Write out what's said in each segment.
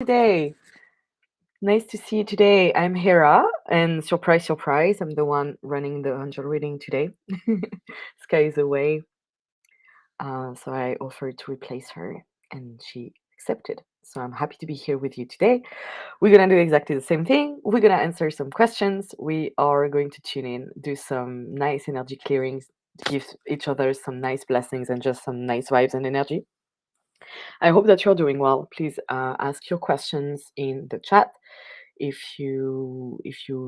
Today. Nice to see you today. I'm Hera, and surprise, surprise, I'm the one running the angel reading today. Sky is away, so I offered to replace her, and she accepted. So I'm happy to be here with you today. We're gonna do exactly the same thing. We're gonna answer some questions. We are going to tune in, do some nice energy clearings, give each other some nice blessings and just some nice vibes and energy. I hope that you're doing well. Please ask your questions in the chat. If you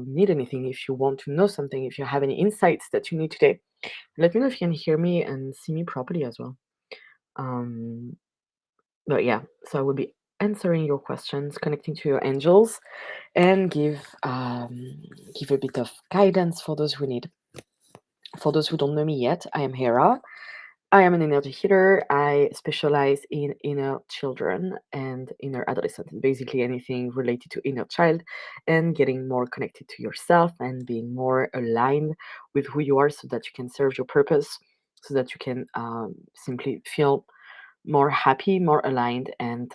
need anything, if you want to know something, if you have any insights that you need today, let me know if you can hear me and see me properly as well. Um, but yeah, so I will be answering your questions, connecting to your angels, and give a bit of guidance for those who need. For those who don't know me yet, I am Hera. I am an energy healer. I specialize in inner children and inner adolescents, and basically anything related to inner child and getting more connected to yourself and being more aligned with who you are so that you can serve your purpose, so that you can simply feel more happy, more aligned, and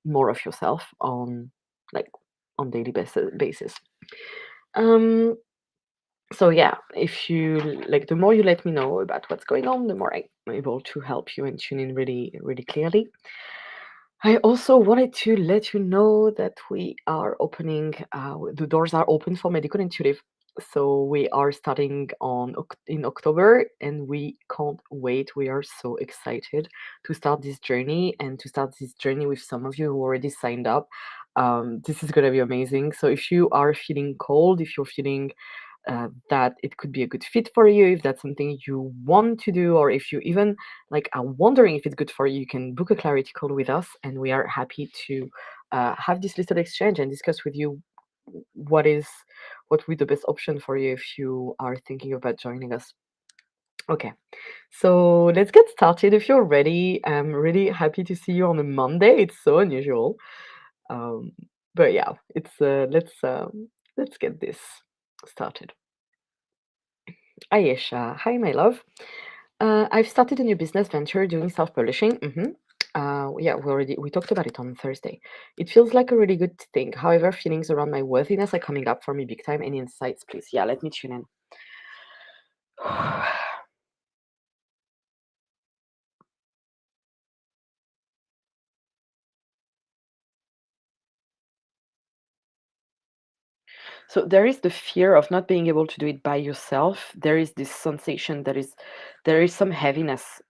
more of yourself like on daily basis. Um, so yeah, if you like, the more you let me know about what's going on, the more I'm able to help you and tune in really, really clearly. I also wanted to let you know that we are opening, the doors are open for Medical Intuitive. So we are starting in October, and we can't wait. We are so excited to start this journey and to start this journey with some of you who already signed up. This is going to be amazing. So if you are feeling cold, if you're feeling that it could be a good fit for you, if that's something you want to do, or if you even like are wondering if it's good for you, you can book a clarity call with us, and we are happy to have this little exchange and discuss with you what would be the best option for you if you are thinking about joining us. Okay, so let's get started. If you're ready, I'm really happy to see you on a Monday. It's so unusual, um, but yeah, it's let's get this started. Ayesha, hi, my love. I've started a new business venture doing self-publishing. Yeah, we talked about it on Thursday. It feels like a really good thing. However, feelings around my worthiness are coming up for me big time. Any insights, please? Yeah, let me tune in. So there is the fear of not being able to do it by yourself. There is this sensation there is some heaviness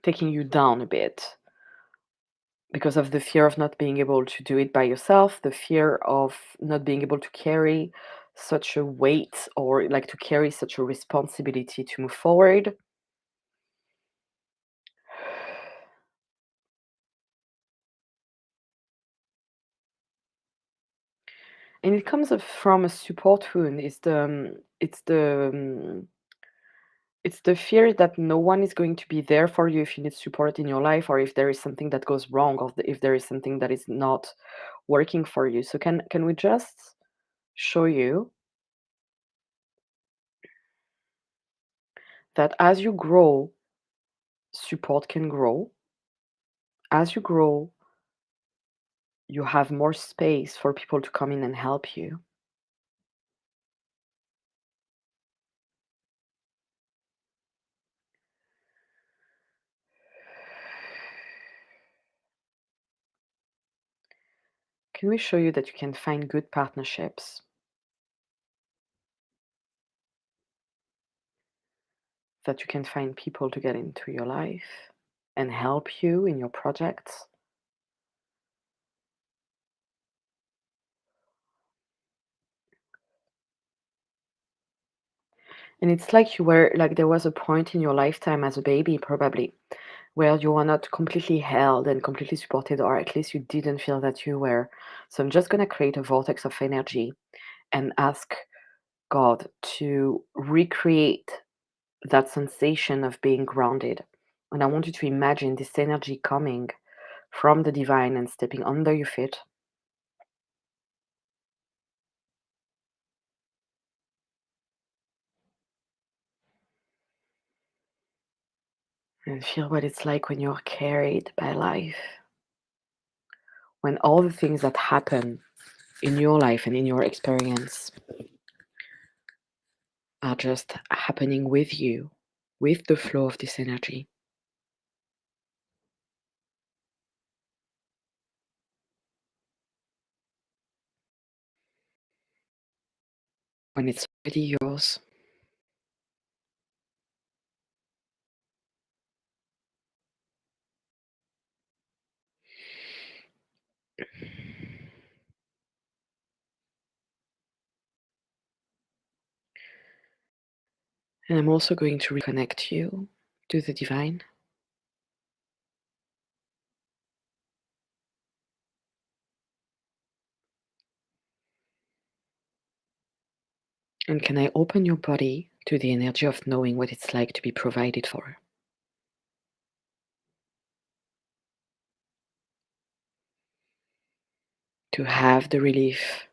taking you down a bit because of the fear of not being able to do it by yourself, the fear of not being able to carry such a weight or like to carry such a responsibility to move forward. And it comes from a support wound. It's the fear that no one is going to be there for you if you need support in your life, or if there is something that goes wrong, or if there is something that is not working for you. So can we just show you that as you grow, support can grow. As you grow, you have more space for people to come in and help you. Can we show you that you can find good partnerships? That you can find people to get into your life and help you in your projects? And it's like you were like there was a point in your lifetime as a baby, probably, where you were not completely held and completely supported, or at least you didn't feel that you were. So I'm just going to create a vortex of energy and ask God to recreate that sensation of being grounded. And I want you to imagine this energy coming from the divine and stepping under your feet. And feel what it's like when you're carried by life. When all the things that happen in your life and in your experience are just happening with you, with the flow of this energy. When it's already yours. And I'm also going to reconnect you to the divine. And can I open your body to the energy of knowing what it's like to be provided for? To have the relief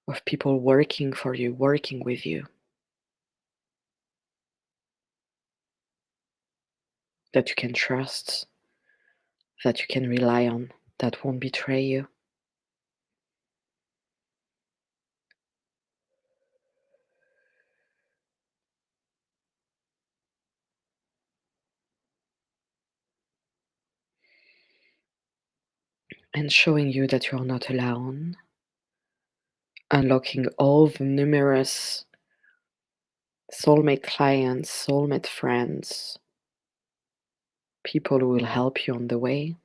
of people working for you, working with you, that you can trust, that you can rely on, that won't betray you. And showing you that you're not alone, unlocking all the numerous soulmate clients, soulmate friends, people who will help you on the way.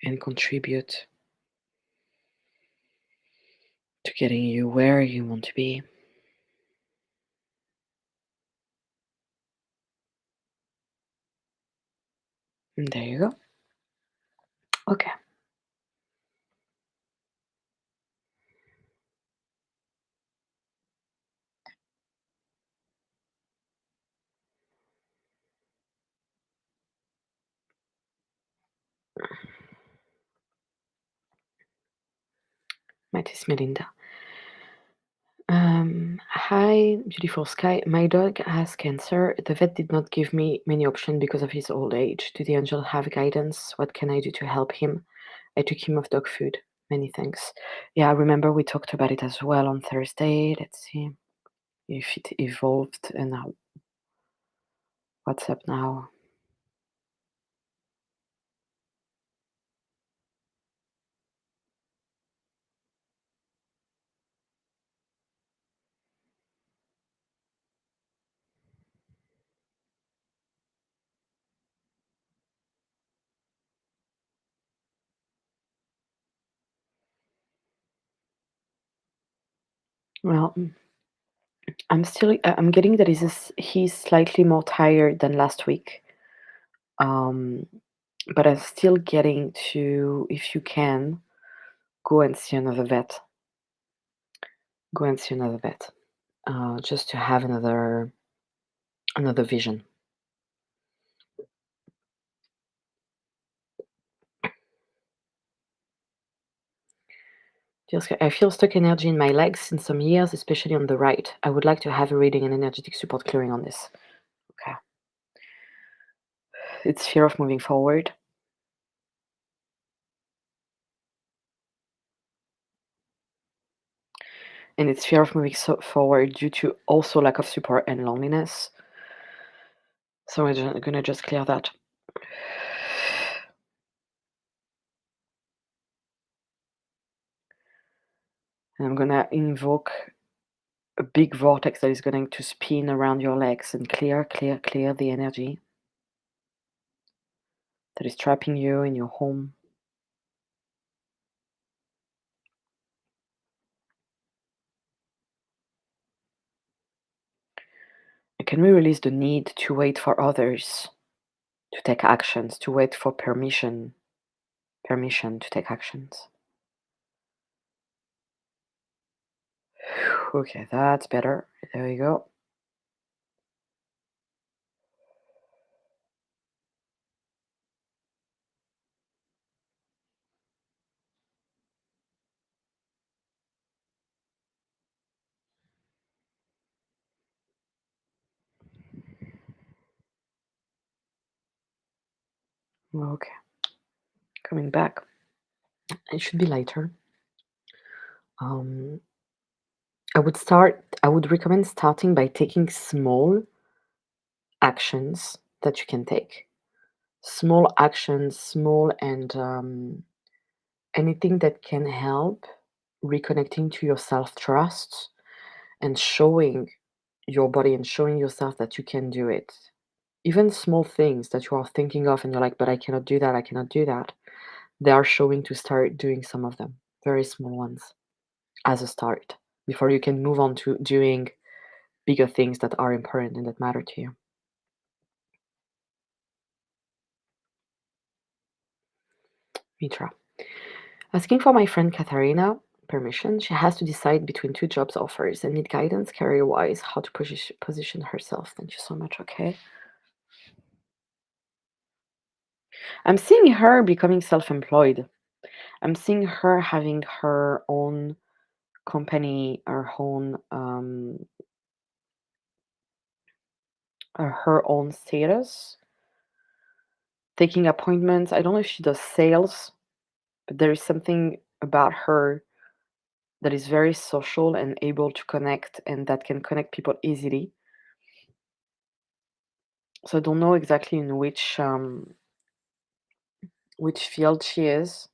And contribute to getting you where you want to be. And there you go. Okay. Matisse Melinda. Hi, beautiful sky. My dog has cancer. The vet did not give me many options because of his old age. Do the angel have guidance? What can I do to help him? I took him off dog food. Many thanks. Yeah, I remember we talked about it as well on Thursday. Let's see if it evolved and now what's up now. Well, I'm getting that he's slightly more tired than last week. Um, but I'm still getting to, if you can, go and see another vet. Go and see another vet, just to have another vision. I feel stuck energy in my legs since some years, especially on the right. I would like to have a reading and energetic support clearing on this. Okay. It's fear of moving forward. And it's fear of moving forward due to also lack of support and loneliness. So we're gonna just clear that. And I'm gonna invoke a big vortex that is going to spin around your legs and clear the energy that is trapping you in your home. Can we release the need to wait for others to take actions, to wait for permission to take actions? Okay, that's better. There you go. Okay, coming back. It should be lighter. Um, I would recommend starting by taking small actions that you can take. Small actions, small and anything that can help reconnecting to your self trust and showing your body and showing yourself that you can do it. Even small things that you are thinking of and you're like, but I cannot do that, I cannot do that. They are showing to start doing some of them, very small ones, as a start, before you can move on to doing bigger things that are important and that matter to you. Mitra. Asking for my friend Katharina permission, she has to decide between two jobs offers and need guidance career wise how to position herself. Thank you so much. Okay. I'm seeing her becoming self employed. I'm seeing her having her own company, her own status, taking appointments. I don't know if she does sales, but there is something about her that is very social and able to connect and that can connect people easily. So I don't know exactly in which field she is.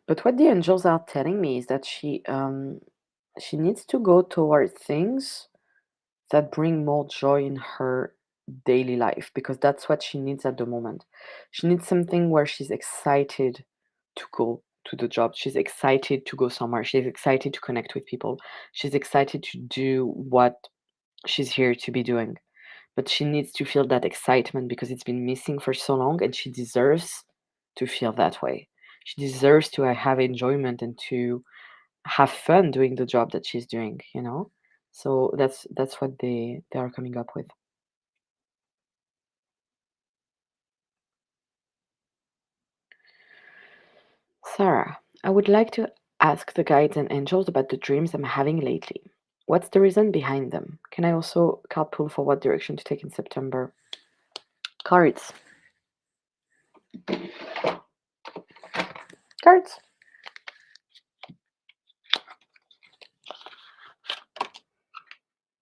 But what the angels are telling me is that she needs to go toward things that bring more joy in her daily life because that's what she needs at the moment. She needs something where she's excited to go to the job. She's excited to go somewhere. She's excited to connect with people. She's excited to do what she's here to be doing. But she needs to feel that excitement because it's been missing for so long and she deserves to feel that way. She deserves to have enjoyment and to have fun doing the job that she's doing, you know? So that's what they are coming up with. Sarah, I would like to ask the guides and angels about the dreams I'm having lately. What's the reason behind them? Can I also card pull for what direction to take in September? Cards. Cards.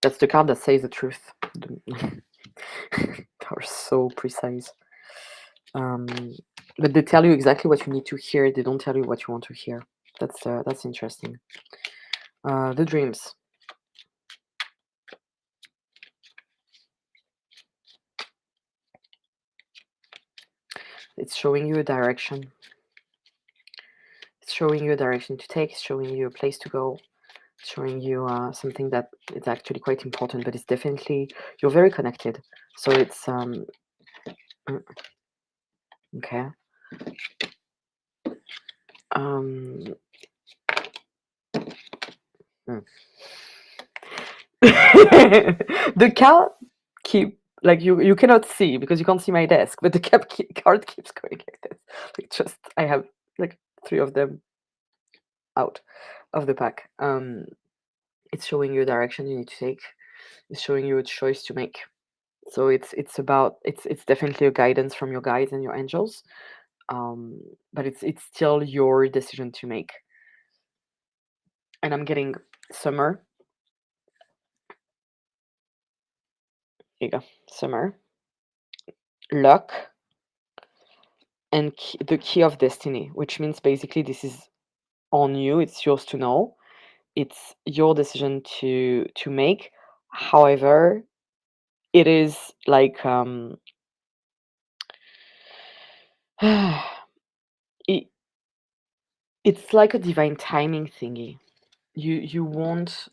That's the card that says the truth. They are so precise. Um, but they tell you exactly what you need to hear. They don't tell you what you want to hear. That's interesting. The dreams. It's showing you a direction. It's showing you a direction to take. It's showing you a place to go. It's showing you something that is actually quite important. But it's definitely you're very connected. So it's okay. Um, hmm. The cat keep like you cannot see because you can't see my desk, but the card keeps going like this. Like just I have like three of them out of the pack. It's showing you a direction you need to take. It's showing you a choice to make. So it's definitely a guidance from your guides and your angels. But it's still your decision to make. And I'm getting summer. Here you go. Summer. Luck and the key of destiny, which means basically this is on you. It's yours to know. It's your decision to make. However, it is like it, it's like a divine timing thingy. You won't.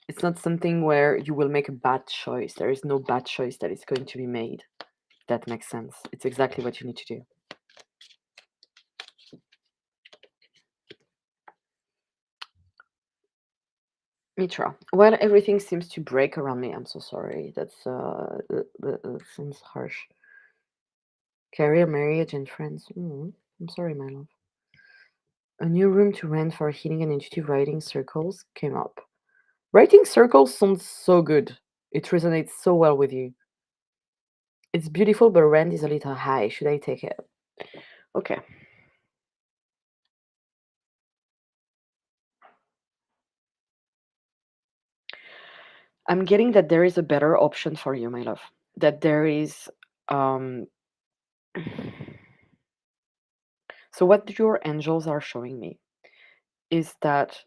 It's not something where you will make a bad choice. There is no bad choice that is going to be made. That makes sense. It's exactly what you need to do. Mitra, well, everything seems to break around me. I'm so sorry. That seems harsh. Career, marriage, and friends. I'm sorry, my love. A new room to rent for healing and intuitive writing circles came up. Writing circles sounds so good. It resonates so well with you. It's beautiful, but rent is a little high. Should I take it? Okay. I'm getting that there is a better option for you, my love. That there is um so what your angels are showing me is that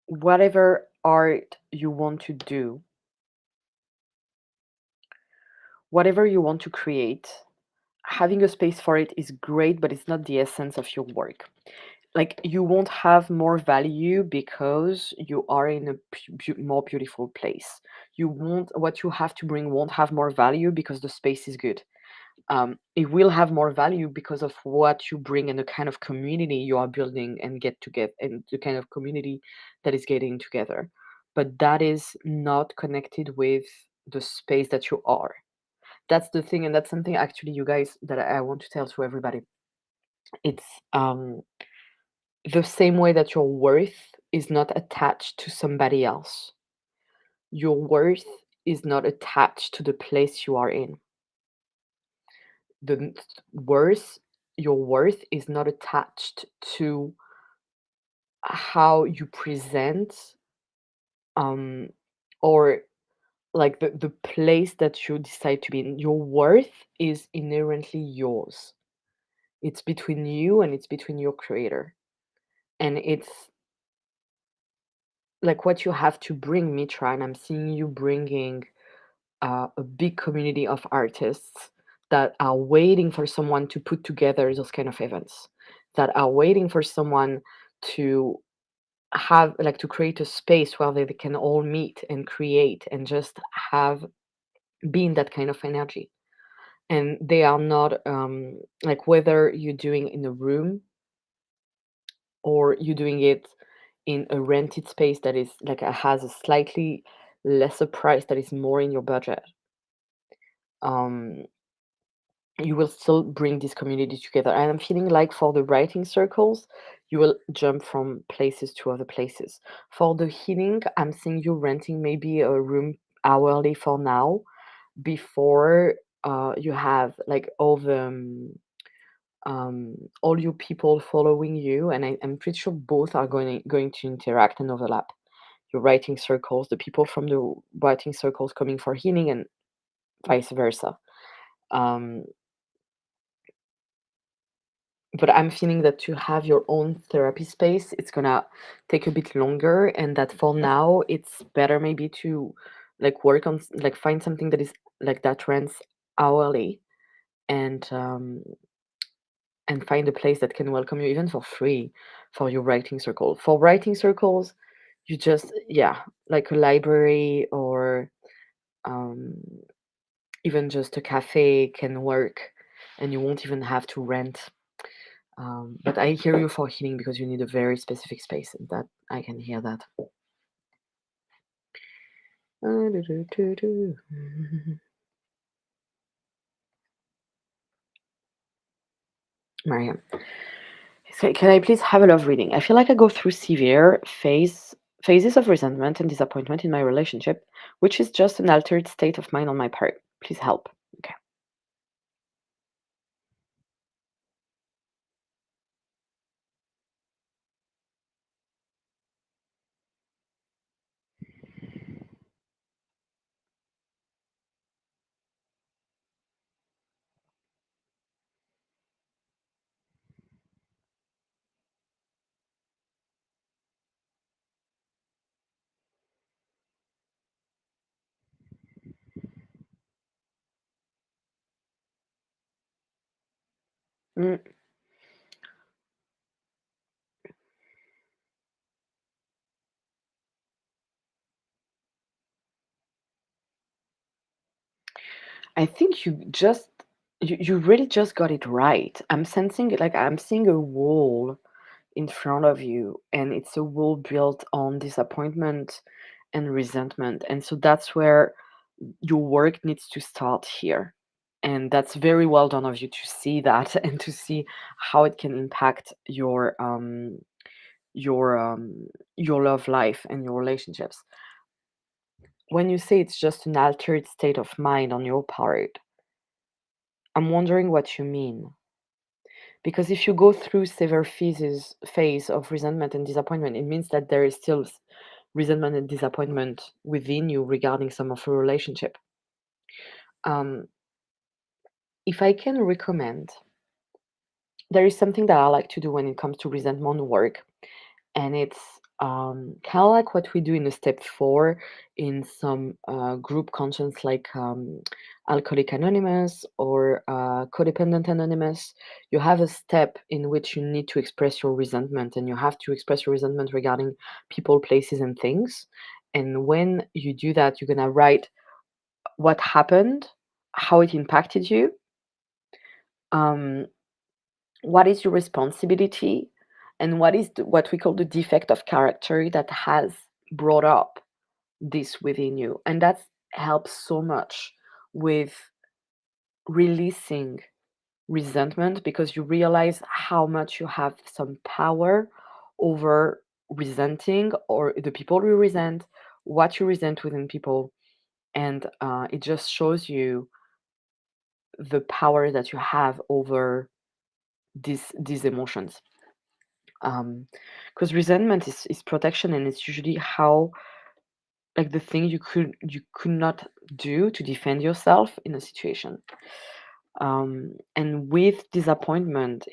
whatever art you want to do, whatever you want to create, having a space for it is great, but it's not the essence of your work. Like you won't have more value because you are in a more beautiful place. You won't, what you have to bring won't have more value because the space is good. It will have more value because of what you bring and the kind of community you are building and get to get and the kind of community that is getting together. But that is not connected with the space that you are. That's the thing, and that's something actually, you guys, that I want to tell to everybody. It's the same way that your worth is not attached to somebody else. Your worth is not attached to the place you are in. The worth, your worth is not attached to how you present, um, or like the place that you decide to be in. Your worth is inherently yours. It's between you and it's between your creator. And it's like what you have to bring, Mitra, and I'm seeing you bringing a big community of artists that are waiting for someone to put together those kind of events, that are waiting for someone to have, like, to create a space where they can all meet and create and just have be in that kind of energy. And they are not like, whether you're doing in a room or you're doing it in a rented space that is like has a slightly lesser price that is more in your budget, um you will still bring this community together. And I'm feeling like for the writing circles, you will jump from places to other places. For the healing, I'm seeing you renting maybe a room hourly for now, before you have like all your people following you. And I'm pretty sure both are going to interact and overlap. Your writing circles, the people from the writing circles coming for healing, and vice versa. Um, but I'm feeling that to have your own therapy space, it's gonna take a bit longer, and that for now, it's better maybe to like work on like find something that is like that rents hourly, and find a place that can welcome you even for free for your writing circle. For writing circles, you just, yeah, like a library or um, even just a cafe can work, and you won't even have to rent. But I hear you for healing because you need a very specific space, and that I can hear that. Mariam, so can I please have a love reading? I feel like I go through severe phases of resentment and disappointment in my relationship, which is just an altered state of mind on my part. Please help. Okay. Mm, I think you really just got it right. I'm sensing it, like I'm seeing a wall in front of you, and it's a wall built on disappointment and resentment. And so that's where your work needs to start here. And that's very well done of you to see that and to see how it can impact your your love life and your relationships. When you say it's just an altered state of mind on your part, I'm wondering what you mean. Because if you go through severe phase of resentment and disappointment, it means that there is still resentment and disappointment within you regarding some of your relationship. Um, if I can recommend, there is something that I like to do when it comes to resentment work, and it's kind of like what we do in the step 4 in some group conscience like Alcoholic Anonymous or Codependent Anonymous. You have a step in which you need to express your resentment, and you have to express your resentment regarding people, places, and things. And when you do that, you're gonna write what happened, how it impacted you, um, what is your responsibility, and what is what we call the defect of character that has brought up this within you. And that helps so much with releasing resentment, because you realize how much you have some power over resenting or the people you resent, what you resent within people. And it just shows you the power that you have over these emotions. Because resentment is protection, and it's usually how, like, the thing you could not do to defend yourself in a situation. And with disappointment,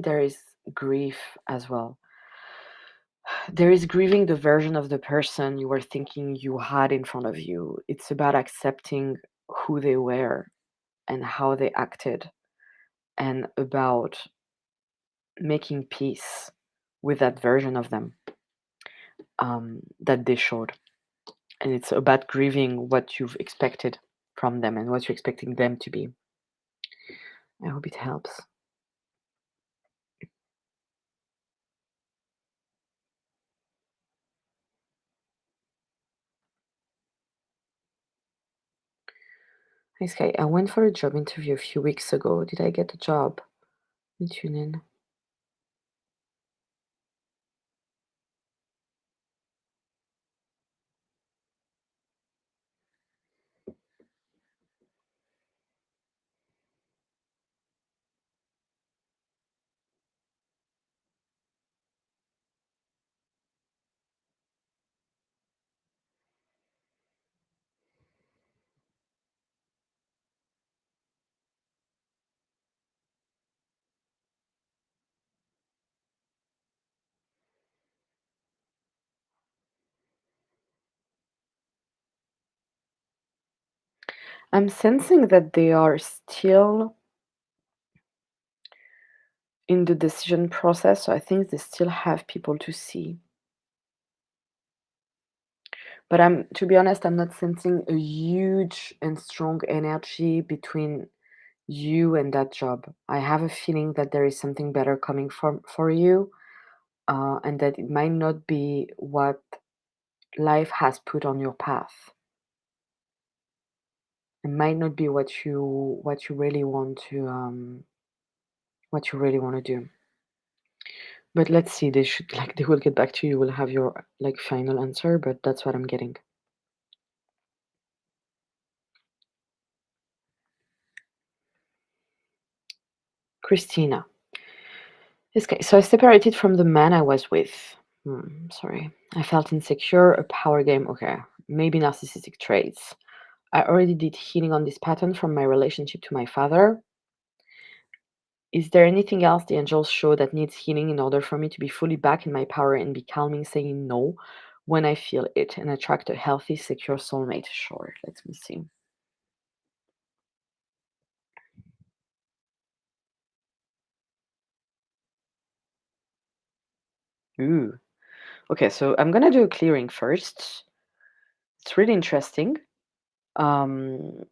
there is grief as well. There is grieving the version of the person you were thinking you had in front of you. It's about accepting who they were and how they acted, and about making peace with that version of them that they showed. And it's about grieving what you've expected from them and what you're expecting them to be. I hope it helps. Hi, Sky. I went for a job interview a few weeks ago. Did I get the job? Let me tune in. I'm sensing that they are still in the decision process, so I think they still have people to see. But to be honest, I'm not sensing a huge and strong energy between you and that job. I have a feeling that there is something better coming for you, and that it might not be what life has put on your path. It might not be what you really want to do. But let's see. They will get back to you. Will have your like final answer. But that's what I'm getting. Christina. Okay, so I separated from the man I was with. Sorry. I felt insecure, a power game. Okay. Maybe narcissistic traits. I already did healing on this pattern from my relationship to my father. Is there anything else the angels show that needs healing in order for me to be fully back in my power and be calming, saying no when I feel it and attract a healthy, secure soulmate? Sure. Let me see. Ooh. Okay, so I'm gonna do a clearing first. It's really interesting. Um,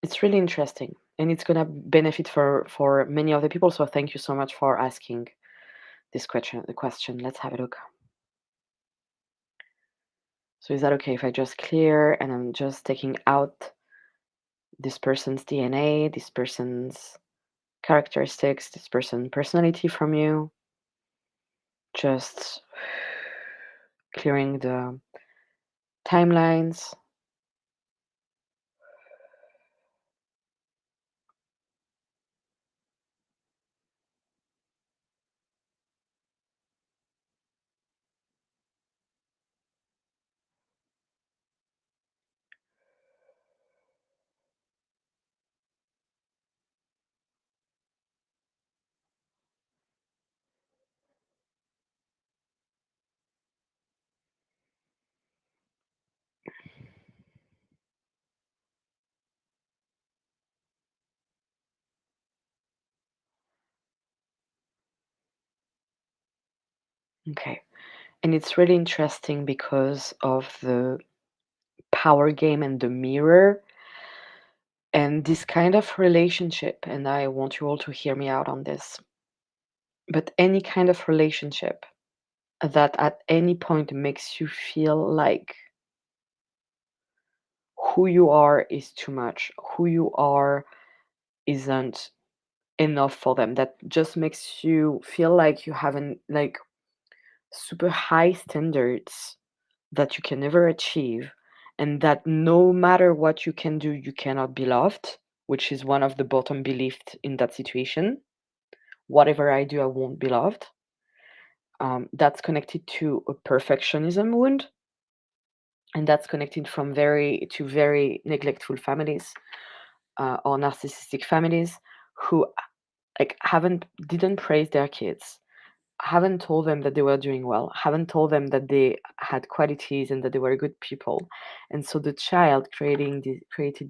it's really interesting, and it's gonna benefit for many other people. So thank you so much for asking this question. The question. Let's have a look. So is that okay if I just clear and I'm just taking out this person's DNA, this person's characteristics, this person's personality from you. Just clearing the timelines. Okay. And it's really interesting because of the power game and the mirror and this kind of relationship. And I want you all to hear me out on this. But any kind of relationship that at any point makes you feel like who you are is too much, who you are isn't enough for them, that just makes you feel like you haven't like super high standards that you can never achieve, and that no matter what you can do, you cannot be loved, which is one of the bottom beliefs in that situation. Whatever I do, I won't be loved. That's connected to a perfectionism wound, and that's connected from very neglectful families or narcissistic families who like haven't didn't praise their kids, haven't told them that they were doing well, haven't told them that they had qualities and that they were good people. And so the child created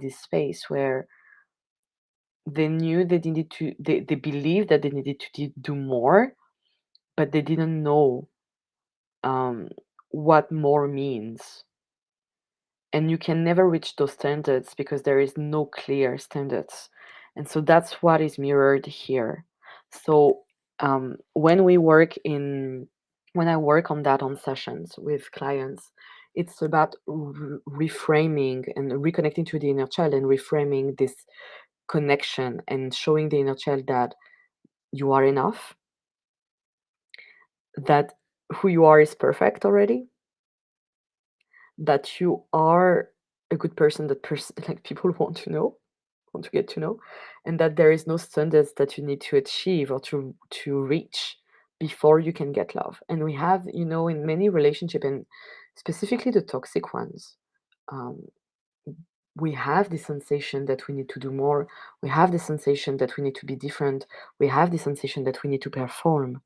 this space where they knew they needed to they believed that they needed to do more, but they didn't know um, what more means. And you can never reach those standards because there is no clear standards. And so that's what is mirrored here. So when we work in when I work on that on sessions with clients, it's about reframing and reconnecting to the inner child and reframing this connection and showing the inner child that you are enough, that who you are is perfect already, that you are a good person that like people want to get to know, and that there is no standards that you need to achieve or to reach before you can get love. And we have, in many relationship, and specifically the toxic ones, um, we have the sensation that we need to do more. We have the sensation that we need to be different. We have the sensation that we need to perform.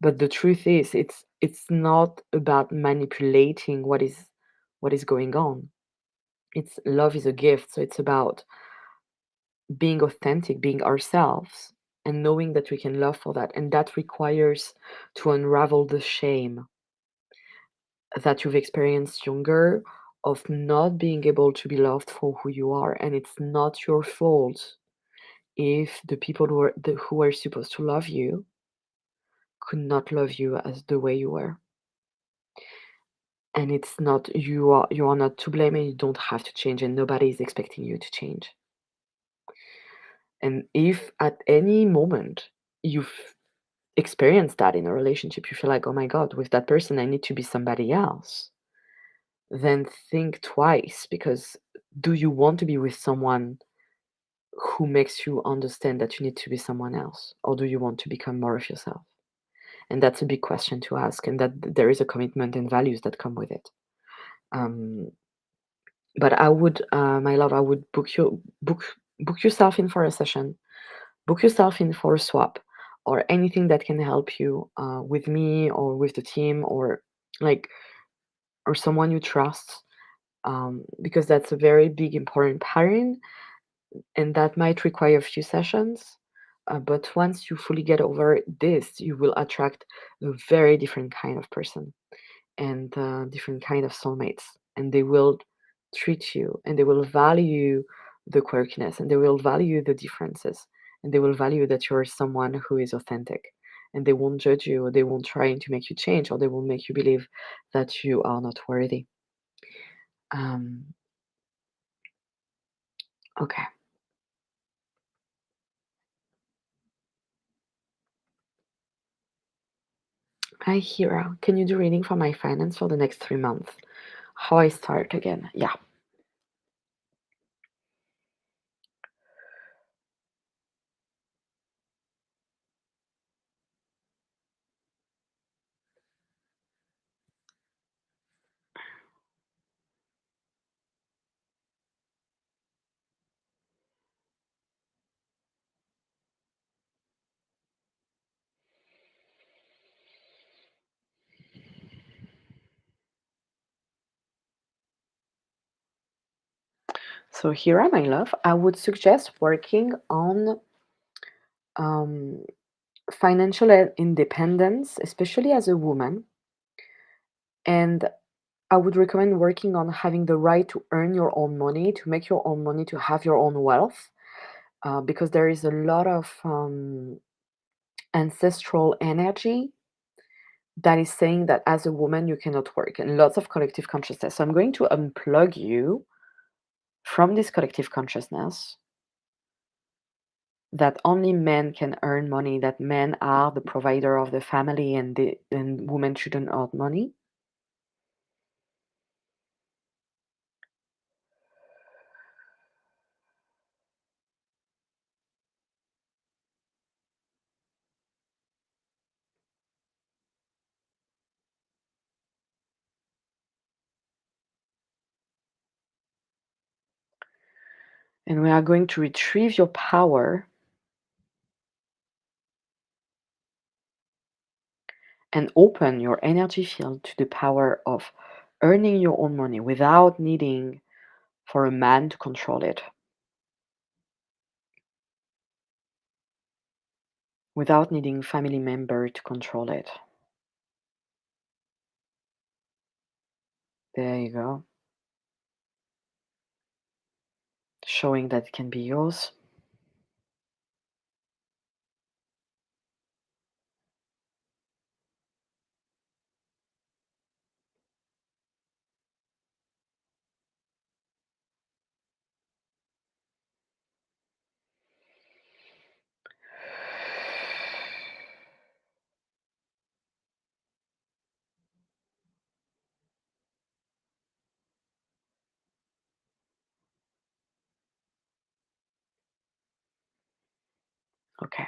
But the truth is, it's not about manipulating what is going on. It's love is a gift, so it's about being authentic, being ourselves, and knowing that we can love for that. And that requires to unravel the shame that you've experienced younger of not being able to be loved for who you are. And it's not your fault if the people who are supposed to love you could not love you as the way you were. And it's not you are not to blame, and you don't have to change, and nobody is expecting you to change. And if at any moment you've experienced that in a relationship, you feel like, oh my God, with that person, I need to be somebody else, then think twice, because do you want to be with someone who makes you understand that you need to be someone else? Or do you want to become more of yourself? And that's a big question to ask, and that there is a commitment and values that come with it. Um, but I would, my love, I would book yourself in for a session, book yourself in for a swap, or anything that can help you with me or with the team, or like or someone you trust, because that's a very big important pattern, and that might require a few sessions. But once you fully get over this, you will attract a very different kind of person and different kind of soulmates, and they will treat you and they will value the quirkiness, and they will value the differences, and they will value that you're someone who is authentic, and they won't judge you, or they won't try to make you change, or they will make you believe that you are not worthy. um, Okay. Hi, Hira. Can you do reading for my finance for the next 3 months? How I start again? Yeah. So, Hira, my love, I would suggest working on um, financial independence, especially as a woman. And I would recommend working on having the right to earn your own money, to make your own money, to have your own wealth, because there is a lot of ancestral energy that is saying that as a woman you cannot work, and lots of collective consciousness. So I'm going to unplug you from this collective consciousness that only men can earn money, that men are the provider of the family and women shouldn't earn money. And we are going to retrieve your power and open your energy field to the power of earning your own money without needing for a man to control it, without needing family member to control it. There you go. Showing that it can be yours. Okay.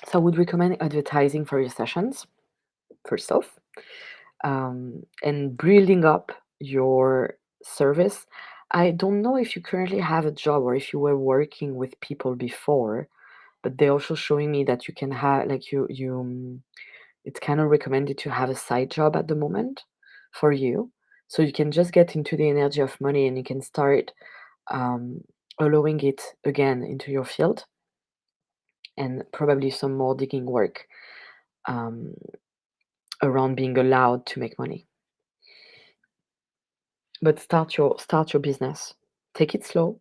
So I would recommend advertising for your sessions, first off, and building up your service. I don't know if you currently have a job or if you were working with people before, but they're also showing me that you can have, like, it's kind of recommended to have a side job at the moment for you. So you can just get into the energy of money and you can start um, allowing it again into your field, and probably some more digging work um, around being allowed to make money. But start your business. Take it slow.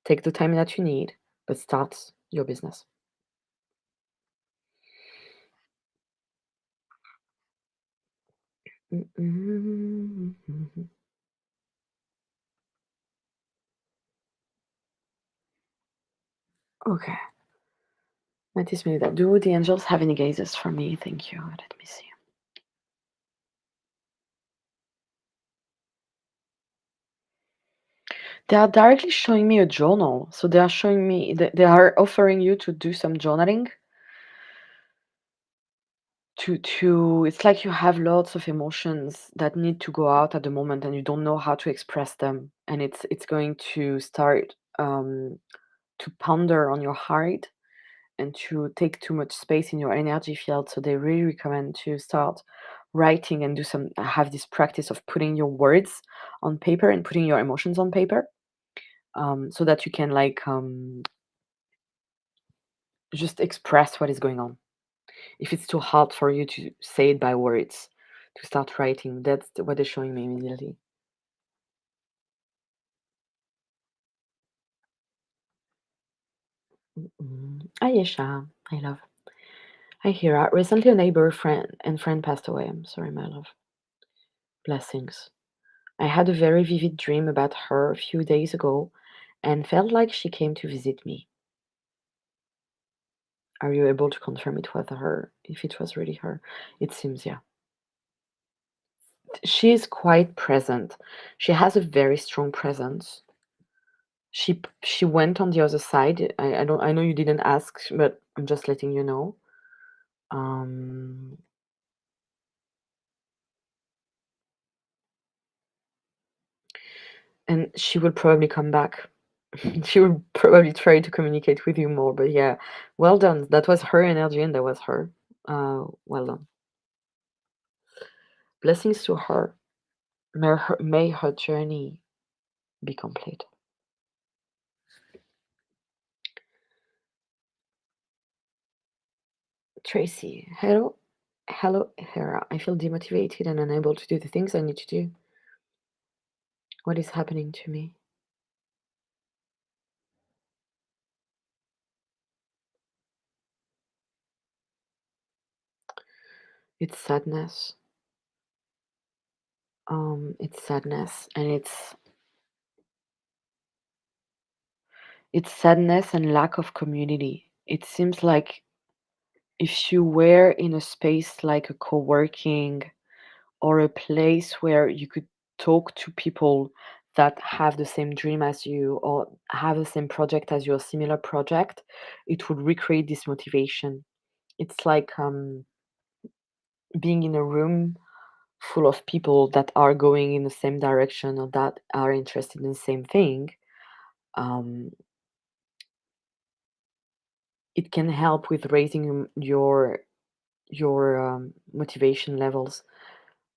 Take the time that you need, but start your business. Mhm. Okay. Let us me that. Do the angels have any gazes for me? Thank you. Let me see. They are directly showing me a journal. So they are showing me that they are offering you to do some journaling. To It's like you have lots of emotions that need to go out at the moment and you don't know how to express them. And it's going to start to ponder on your heart and to take too much space in your energy field. So they really recommend to start writing and have this practice of putting your words on paper and putting your emotions on paper, so that you can, like, just express what is going on. If it's too hard for you to say it by words, to start writing. That's what they're showing me immediately. Ayesha, I love. Hi, Hira. Recently, a neighbor friend passed away. I'm sorry, my love. Blessings. I had a very vivid dream about her a few days ago, and felt like she came to visit me. Are you able to confirm it was her? If it was really her, it seems, yeah. She is quite present. She has a very strong presence. She went on the other side. I don't I know you didn't ask, but I'm just letting you know. Um, and she will probably come back. She will probably try to communicate with you more, but yeah, well done. That was her energy and that was her. Well done. Blessings to her. May her journey be complete. Tracy, hello. Hello, Hera. I feel demotivated and unable to do the things I need to do. What is happening to me? It's sadness. It's sadness, and it's sadness and lack of community. It seems like if you were in a space like a co-working or a place where you could talk to people that have the same dream as you or have the same project as your similar project, it would recreate this motivation. It's like being in a room full of people that are going in the same direction or that are interested in the same thing. um, it can help with raising your motivation levels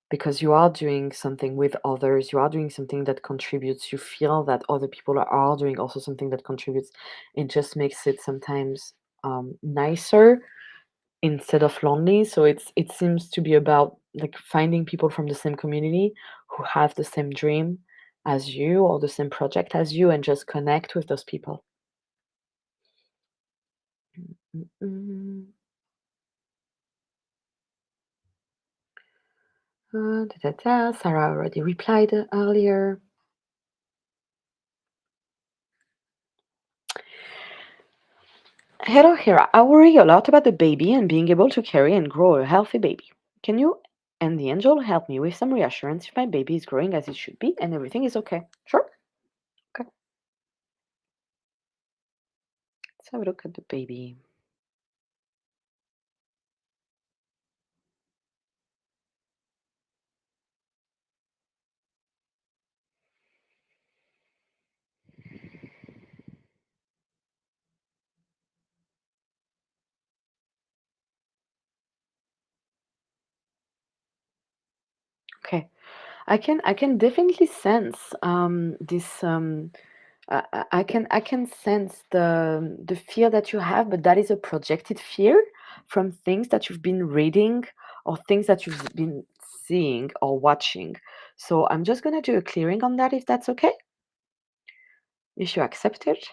because you are doing something with others, you are doing something that contributes, you feel that other people are doing also something that contributes. It just makes it sometimes nicer instead of lonely. So it seems to be about like finding people from the same community who have the same dream as you or the same project as you and just connect with those people. Mm-mm. Sarah already replied earlier. Hello, Hera. I worry a lot about the baby and being able to carry and grow a healthy baby. Can you and the angel help me with some reassurance if my baby is growing as it should be and everything is okay? Sure. Okay. Let's have a look at the baby. Okay. I can definitely sense this I can sense the fear that you have, but that is a projected fear from things that you've been reading or things that you've been seeing or watching. So I'm just gonna do a clearing on that if that's okay, if you accept it,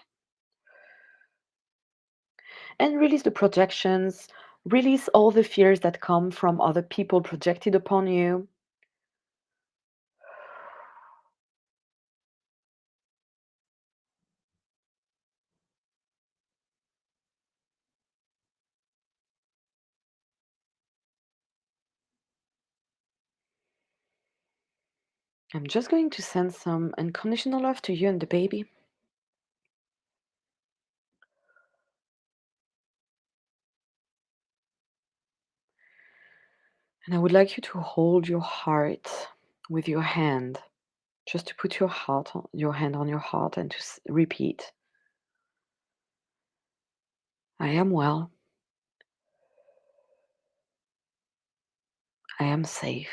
and release the projections, release all the fears that come from other people projected upon you. I'm just going to send some unconditional love to you and the baby. And I would like you to hold your heart with your hand, just to put your hand on your heart and to repeat, I am well, I am safe,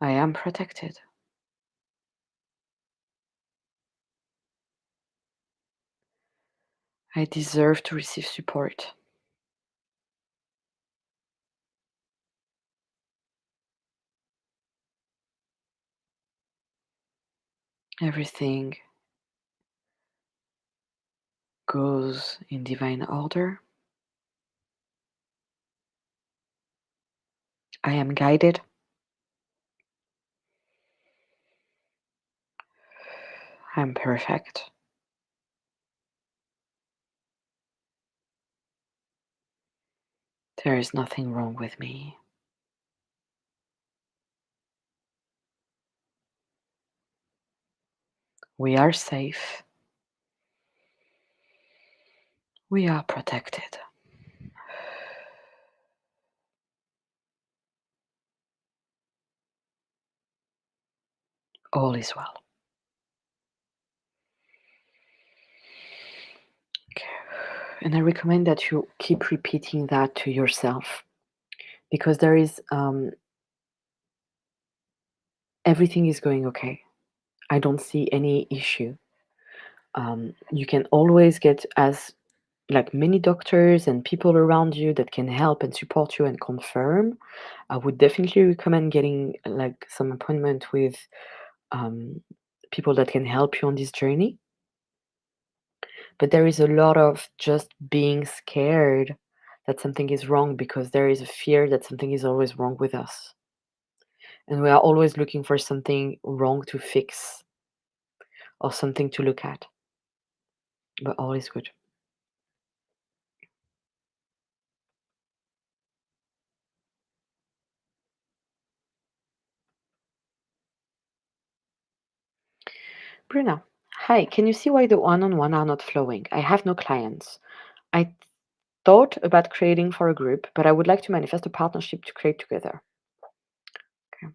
I am protected, I deserve to receive support. Everything goes in divine order. I am guided. am perfect. There is nothing wrong with me. We are safe. We are protected. All is well. Okay. And I recommend that you keep repeating that to yourself because there is everything is going okay. I don't see any issue. You can always get as like many doctors and people around you that can help and support you and confirm. I would definitely recommend getting like some appointment with um, people that can help you on this journey. But there is a lot of just being scared that something is wrong because there is a fear that something is always wrong with us. And we are always looking for something wrong to fix or something to look at. But all is good. Bruna, hi, can you see why the one-on-one are not flowing? I have no clients. I thought about creating for a group, but I would like to manifest a partnership to create together. Okay.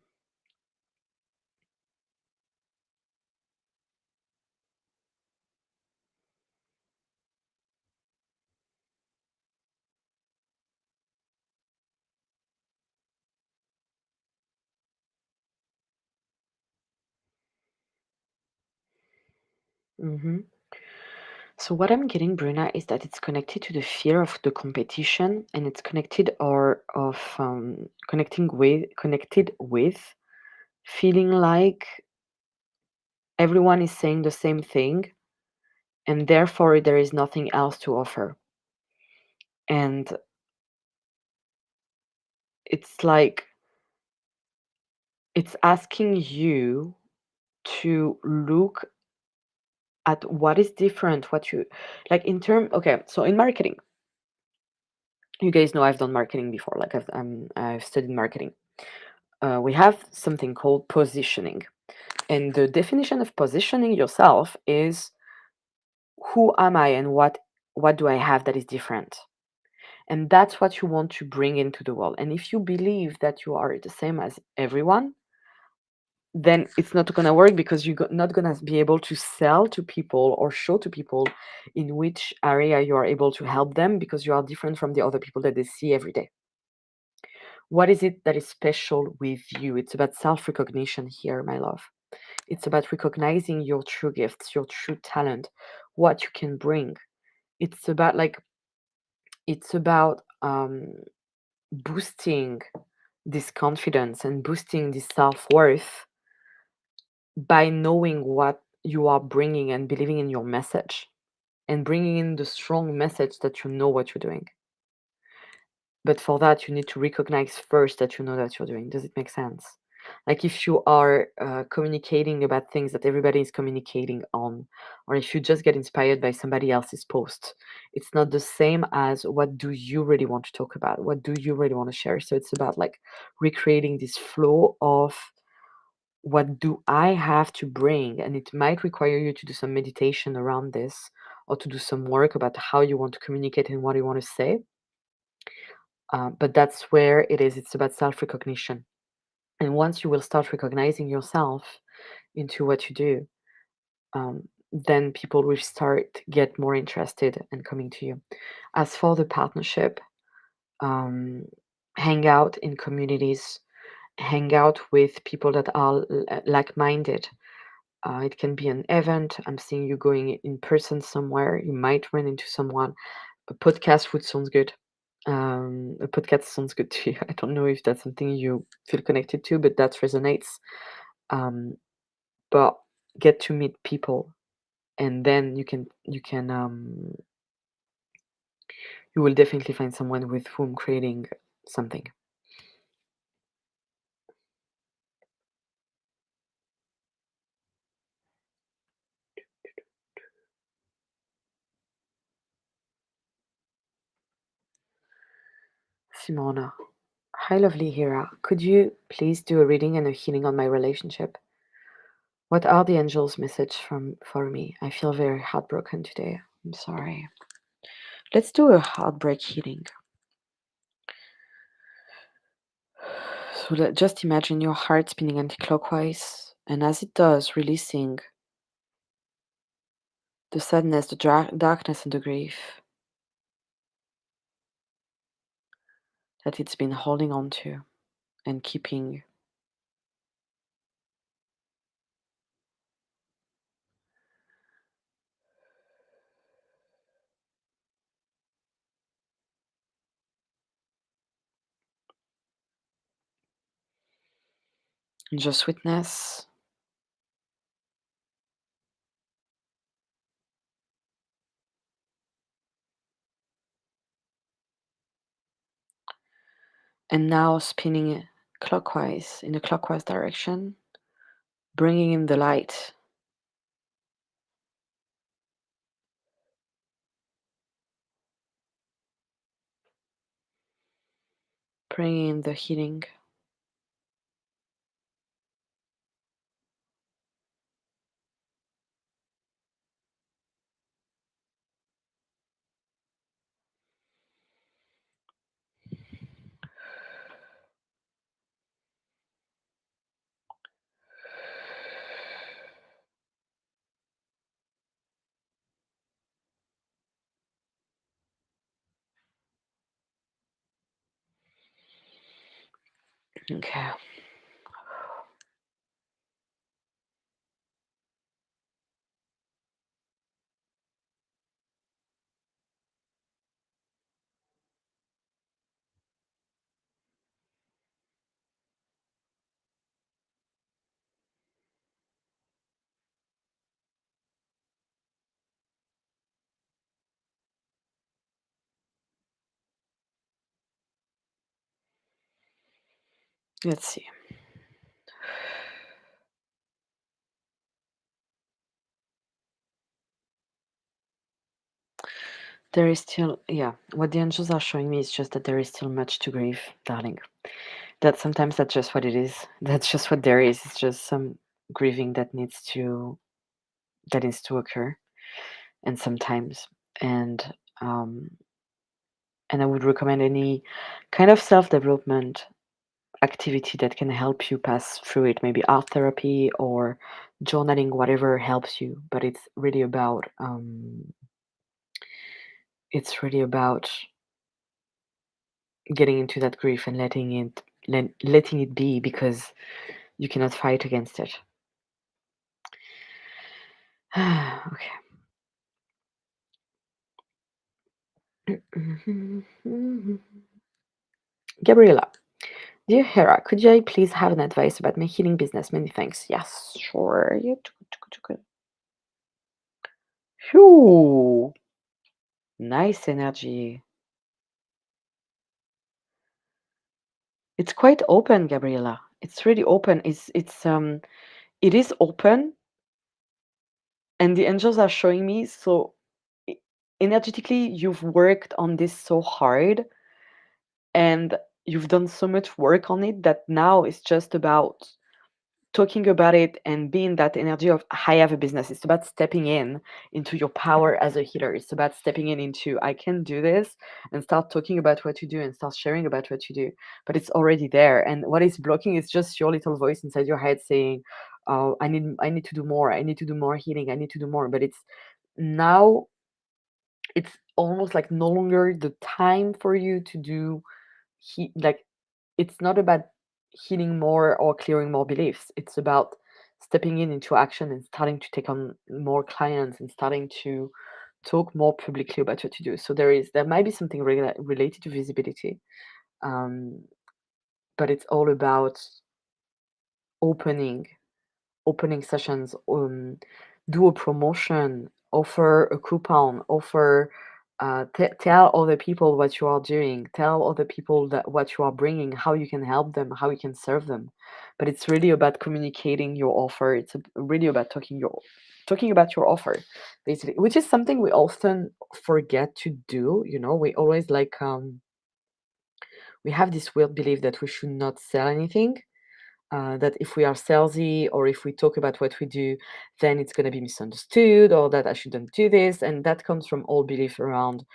hmm So what I'm getting, Bruna, is that it's connected to the fear of the competition, and it's connected or of connected with feeling like everyone is saying the same thing, and therefore there is nothing else to offer. And it's like it's asking you to look at what is different, what you like in term. Okay, so in marketing, you guys know I've done marketing before. Like I've studied marketing. We have something called positioning. And the definition of positioning yourself is who am I and what do I have that is different? And that's what you want to bring into the world. And if you believe that you are the same as everyone, then it's not going to work because you're not going to be able to sell to people or show to people in which area you are able to help them because you are different from the other people that they see every day. What is it that is special with you? It's about self recognition here, my love. It's about recognizing your true gifts, your true talent, what you can bring. It's about boosting this confidence and boosting this self-worth by knowing what you are bringing and believing in your message and bringing in the strong message that you know what you're doing. But for that, you need to recognize first that you know that you're doing. Does it make sense? Like if you are communicating about things that everybody is communicating on, or if you just get inspired by somebody else's post, it's not the same as what do you really want to talk about? What do you really want to share? So it's about like recreating this flow of what do I have to bring? And it might require you to do some meditation around this or to do some work about how you want to communicate and what you want to say. But that's where it is. It's about self recognition. And once you will start recognizing yourself into what you do, then people will start get more interested and coming to you. As for the partnership, um, hang out in communities, hang out with people that are like-minded. It can be an event. I'm seeing you going in person somewhere. You might run into someone. A podcast would sound good. A podcast sounds good to you. I don't know if that's something you feel connected to, but that resonates. Um, but get to meet people, and then you will definitely find someone with whom creating something. Simona. Hi, lovely Hera. Could you please do a reading and a healing on my relationship? What are the angels' message for me? I feel very heartbroken today. I'm sorry. Let's do a heartbreak healing. So just imagine your heart spinning anti-clockwise, and as it does, releasing the sadness, the darkness, and the grief that it's been holding on to and keeping. And just witness and now spinning clockwise in a clockwise direction, bringing in the light, bringing in the healing. Okay. Let's see. There is still, yeah, what the angels are showing me is just that there is still much to grieve, darling. That sometimes that's just what it is. That's just what there is. It's just some grieving that needs to occur, and sometimes, and um, and I would recommend any kind of self-development activity that can help you pass through it. Maybe art therapy or journaling, whatever helps you. But it's really about getting into that grief and letting it be, because you cannot fight against it. Okay. Gabriella, dear Hera, could I please have an advice about my healing business? Many thanks. Yes, sure. Yeah, Phew, nice energy. It's quite open, Gabriella. It's really open. It is open, and the angels are showing me, so e- energetically you've worked on this so hard, and you've done so much work on it that now it's just about talking about it and being that energy of I have a business. It's about stepping in into your power as a healer. It's about stepping in into I can do this, and start talking about what you do and start sharing about what you do. But it's already there, and what is blocking is just your little voice inside your head saying, "Oh, I need to do more. I need to do more healing. I need to do more." But it's now it's almost like no longer the time for you to do like it's not about healing more or clearing more beliefs. It's about stepping in into action and starting to take on more clients and starting to talk more publicly about what you do. So there might be something related to visibility, um, but it's all about opening opening sessions, do a promotion, offer a coupon, offer, tell other people what you are doing, tell other people that what you are bringing, how you can help them, how you can serve them. But it's really about communicating your offer. It's really about talking about your offer, basically, which is something we often forget to do. We always we have this weird belief that we should not sell anything, that if we are salesy or if we talk about what we do, then it's going to be misunderstood, or that I shouldn't do this. And that comes from all belief around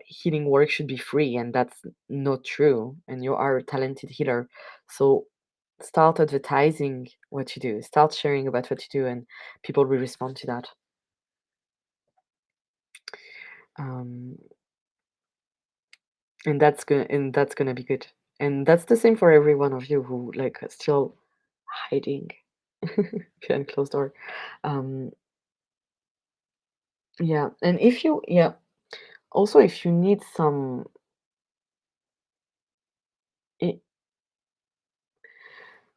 healing work should be free, and that's not true. And you are a talented healer. So start advertising what you do, start sharing about what you do, and people will respond to that. Um, and that's gonna be good. And that's the same for every one of you who like still hiding behind closed door. Um, yeah, and if you yeah, also if you need some i-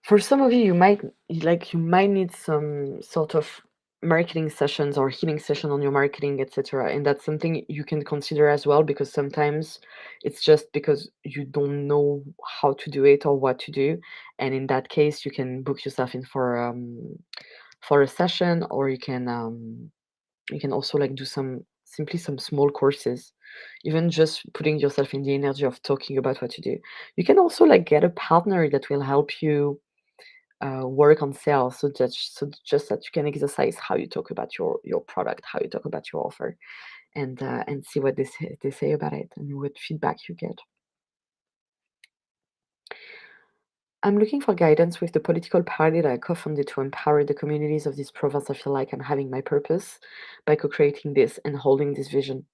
for some of you, you might need some sort of marketing sessions or healing session on your marketing, etc. And that's something you can consider as well, because sometimes it's just because you don't know how to do it or what to do. And in that case, you can book yourself in for a session, or you can also like do some small courses, even just putting yourself in the energy of talking about what you do. You can also like get a partner that will help you work on sales, so just that you can exercise how you talk about your product, how you talk about your offer, and see what they say about it and what feedback you get. I'm looking for guidance with the political party that I co-founded to empower the communities of this province. I feel like I'm having my purpose by co-creating this and holding this vision.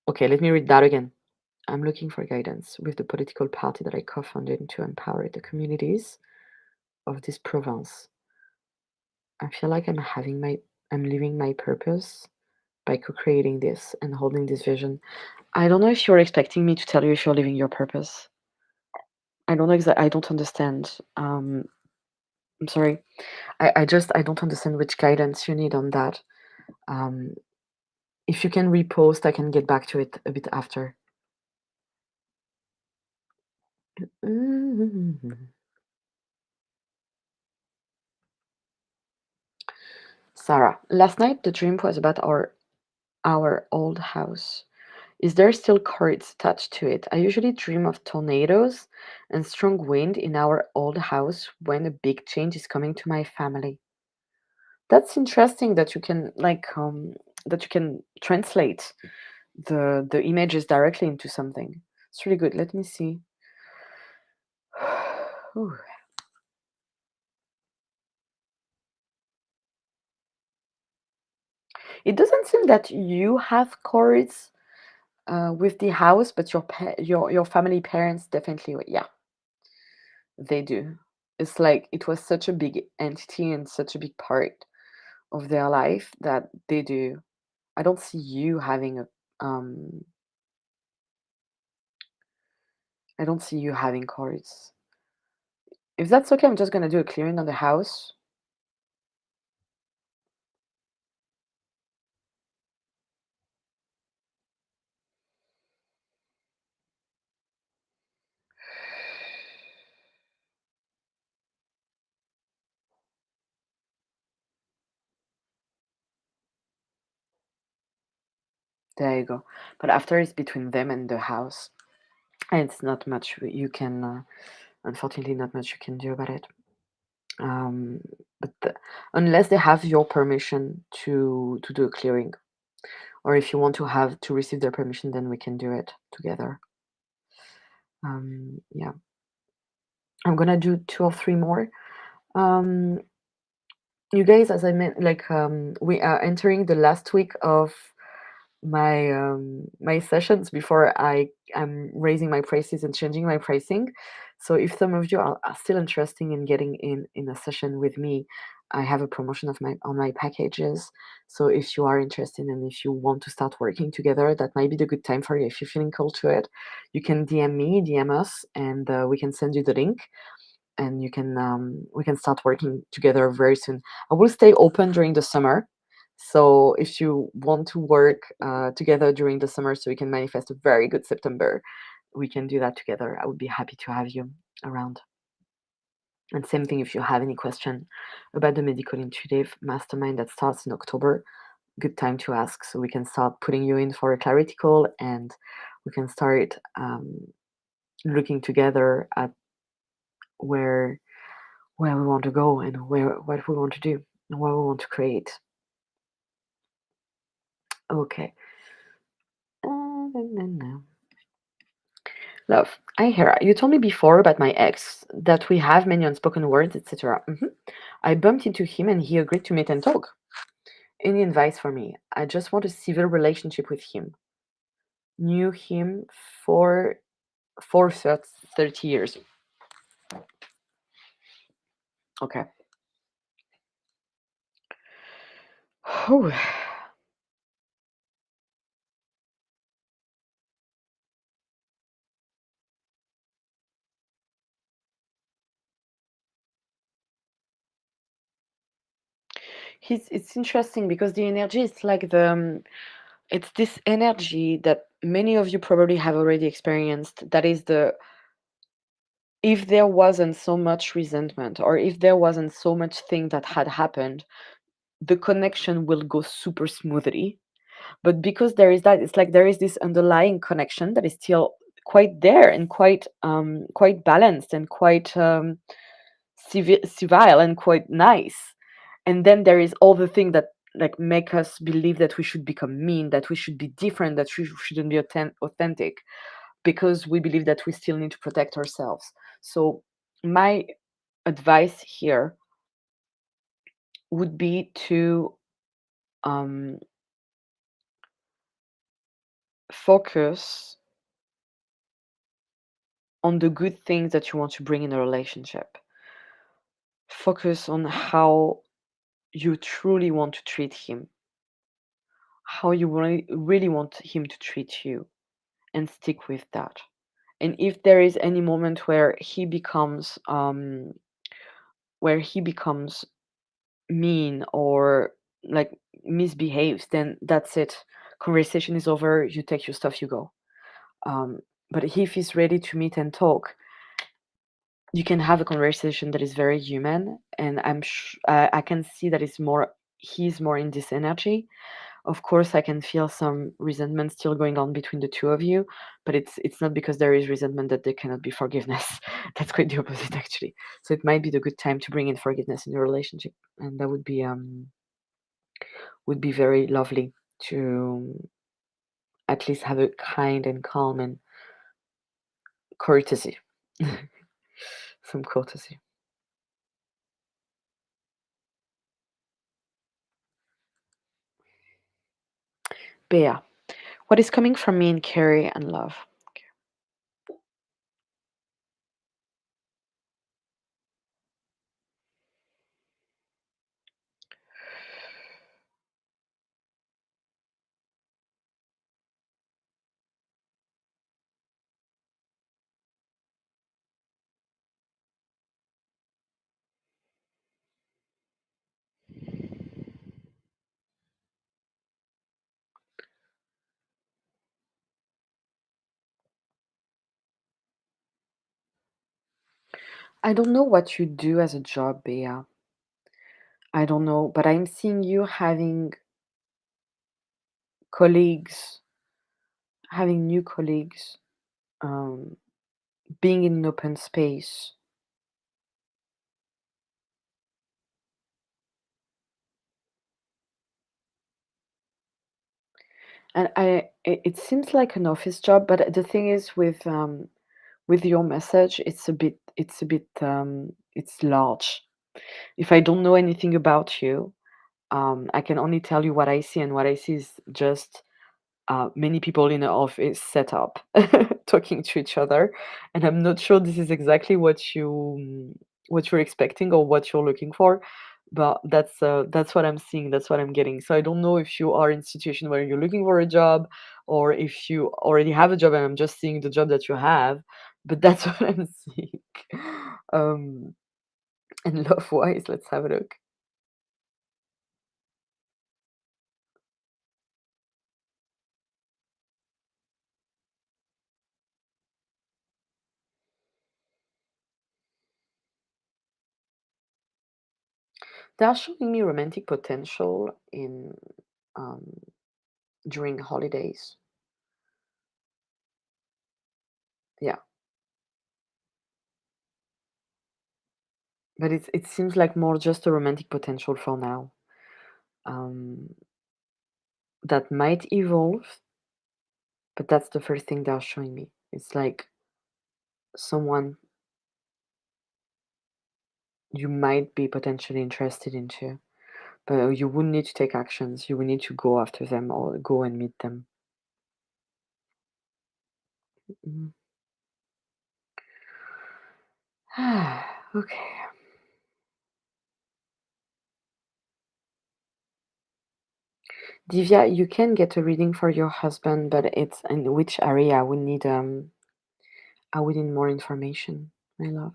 Okay, let me read that again. I'm looking for guidance with the political party that I co-founded to empower the communities of this province. I feel like I'm living my purpose by co-creating this and holding this vision. I don't know if you're expecting me to tell you if you're living your purpose. I don't know exactly. I don't understand. I'm sorry. I don't understand which guidance you need on that. Um, if you can repost, I can get back to it a bit after. Mhm. Sarah, last night the dream was about our old house. Is there still cords attached to it? I usually dream of tornadoes and strong wind in our old house when a big change is coming to my family. That's interesting that you can that you can translate the images directly into something. It's really good. Let me see. Ooh. It doesn't seem that you have cords with the house, but your family parents definitely, yeah, they do. It's like it was such a big entity and such a big part of their life that they do. I don't see you having a I don't see you having cords. If that's okay, I'm just gonna do a clearing on the house. There you go. But after it's between them and the house, and it's not much you can, unfortunately, not much you can do about it. Um, but unless they have your permission to do a clearing, or if you want to receive their permission, then we can do it together. Yeah, I'm gonna do two or three more. Um, you guys, as I meant, like we are entering the last week of my sessions before I'm raising my prices and changing my pricing. So if some of you are still interested in getting in a session with me, I have a promotion of my on my packages. So if you are interested and if you want to start working together, that might be the good time for you. If you're feeling called to it, you can DM us, and we can send you the link, and you can we can start working together very soon. I will stay open during the summer, so if you want to work together during the summer, so we can manifest a very good September, we can do that together. I would be happy to have you around. And same thing if you have any question about the medical intuitive mastermind that starts in October. good time to ask. So we can start putting you in for a clarity call, and we can start looking together at where where we want to go and where what we want to do and what we want to create. Okay. Love, I hear you told me before about my ex that we have many unspoken words, etc. I bumped into him and he agreed to meet and talk. Any advice for me? I just want a civil relationship with him. Knew him for 30 years. Okay. Whew. It's interesting because the energy is like it's this energy that many of you probably have already experienced. That is if there wasn't so much resentment or if there wasn't so much thing that had happened, the connection will go super smoothly. But because there is that, it's like there is this underlying connection that is still quite there and quite balanced and quite civil and quite nice. And then there is all the thing that like make us believe that we should become mean, that we should be different, that we shouldn't be authentic, because we believe that we still need to protect ourselves. So my advice here would be to um, focus on the good things that you want to bring in a relationship. Focus on how you truly want to treat him, how you really want him to treat you, and stick with that. And if there is any moment where he becomes mean or like misbehaves, then that's it. Conversation is over. You take your stuff, you go. Um, but if he's ready to meet and talk, you can have a conversation that is very human, and I can see that he's more in this energy. Of course, I can feel some resentment still going on between the two of you, but it's not because there is resentment that there cannot be forgiveness. That's quite the opposite, actually. So it might be the good time to bring in forgiveness in your relationship, and that would be very lovely to at least have a kind and calm and courtesy, some courtesy. Bea, what is coming from me in Carrie and love? I don't know what you do as a job, Bea. I don't know, but I'm seeing you colleagues, having new colleagues, um, being in an open space. And it seems like an office job, but the thing is with your message, it's large. If I don't know anything about you, I can only tell you what I see, and what I see is just many people in an office set up talking to each other, and I'm not sure this is exactly what you're expecting or what you're looking for, but that's what I'm seeing, that's what I'm getting. So I don't know if you are in a situation where you're looking for a job, or if you already have a job and I'm just seeing the job that you have, but that's what I'm seeing. um and love wise, let's have a look. They are showing me romantic potential in um, during holidays. Yeah, but it seems like more just a romantic potential for now. Um, that might evolve, but that's the first thing they're showing me. It's like someone you might be potentially interested into, but you would need to take actions. You would need to go after them or go and meet them. Mhm. Okay. Divya, you can get a reading for your husband, but it's in which area? I would need more information, my love.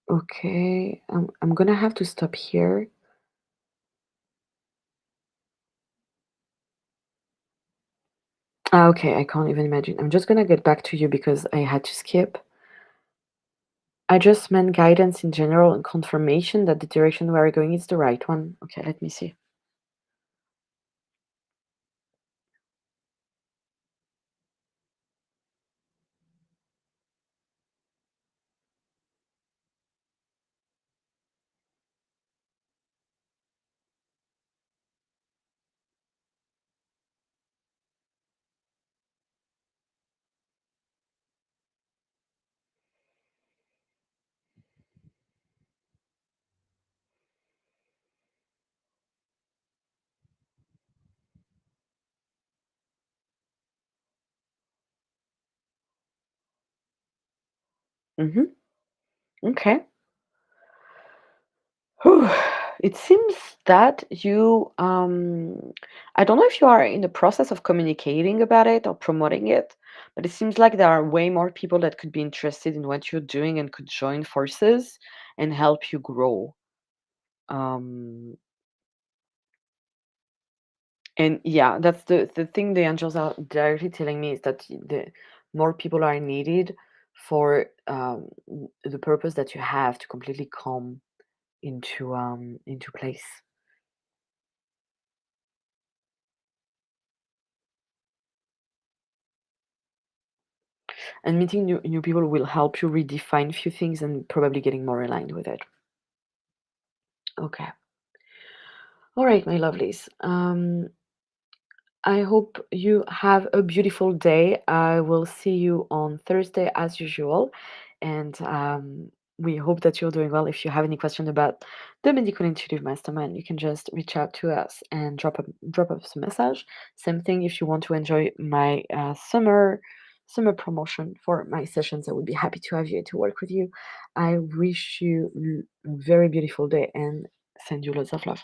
Okay, I'm gonna have to stop here. Ah, okay, I can't even imagine. I'm just gonna get back to you because I had to skip. I just meant guidance in general and confirmation that the direction we're going is the right one. Okay, let me see. Mm-hmm. Okay. Whew. It seems that I don't know if you are in the process of communicating about it or promoting it, but it seems like there are way more people that could be interested in what you're doing and could join forces and help you grow. Um, and yeah, that's the thing the angels are directly telling me is that the more people are needed for the purpose that you have to completely come into place. And meeting new people will help you redefine few things and probably getting more aligned with it. Okay. All right, my lovelies. I hope you have a beautiful day. I will see you on Thursday as usual. And we hope that you're doing well. If you have any question about the Medical Intuitive Mastermind, you can just reach out to us and drop us a message. Same thing if you want to enjoy my summer promotion for my sessions. I would be happy to have you to work with you. I wish you a very beautiful day and send you lots of love.